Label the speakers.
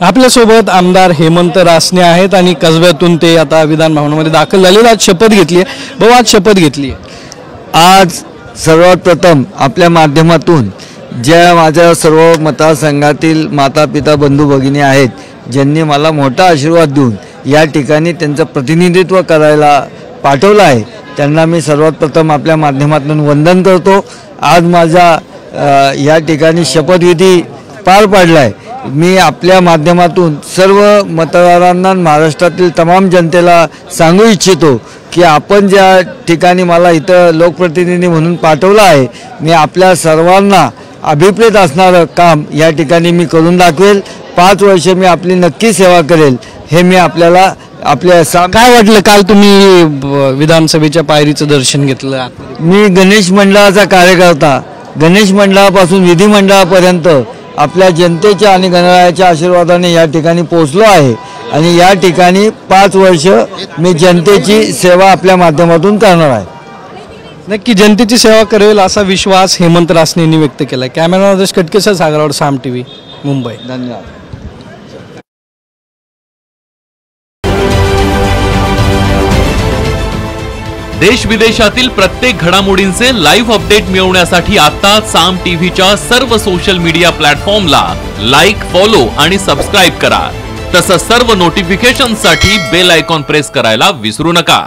Speaker 1: आपल्यासोबत आमदार हेमंत रासने आहेत आणि कसब्यातून ते आता विधान भवनामध्ये दाखल झालेले. आज शपथ घेतली आहे. भाऊ, आज शपथ घेतली आहे.
Speaker 2: आज सर्वात प्रथम आपल्या माध्यमातून ज्या माझ्या सर्व मतदारसंघातील माता पिता बंधू भगिनी आहेत, ज्यांनी मला मोठा आशीर्वाद देऊन या ठिकाणी त्यांचं प्रतिनिधित्व करायला पाठवलं आहे, त्यांना मी सर्वात प्रथम आपल्या माध्यमातून वंदन करतो. आज माझा या ठिकाणी शपथविधी पार पाडला आहे. मी आपल्या माध्यमातून सर्व मतदारांना, महाराष्ट्रातील तमाम जनतेला सांगू इच्छितो की आपण ज्या ठिकाणी मला इथं लोकप्रतिनिधी म्हणून पाठवलं आहे, मी आपल्या सर्वांना अभिप्रेत असणारं काम या ठिकाणी मी करून दाखवेल. 5 वर्ष मी आपली नक्की सेवा करेल, हे मी आपल्याला
Speaker 1: काय वाटलं काल तुम्ही विधानसभेच्या पायरीचं दर्शन घेतलं?
Speaker 2: मी गणेश मंडळाचा कार्यकर्ता, गणेश मंडळापासून विधिमंडळापर्यंत आपल्या जनतेच्या आणि गणरायाच्या आशीर्वादाने या ठिकाणी पोहोचलो आहे आणि या ठिकाणी 5 वर्ष मी जनतेची सेवा आपल्या माध्यमातून करणार आहे.
Speaker 1: नक्की जनतेची सेवा करेल असा विश्वास हेमंत रासने यांनी व्यक्त केला. कॅमेरामॅन आदेश कटकेसह सागरवाड, साम टीव्ही, मुंबई.
Speaker 2: धन्यवाद.
Speaker 3: देश विदेशातील प्रत्येक घडामोडींचे लाईव्ह अपडेट मिळवण्यासाठी आता साम टीव्हीच्या सर्व सोशल मीडिया प्लॅटफॉर्मला लाईक, फॉलो आणि सबस्क्राईब करा. तसंच सर्व नोटिफिकेशनसाठी बेल आयकॉन प्रेस करायला विसरू नका.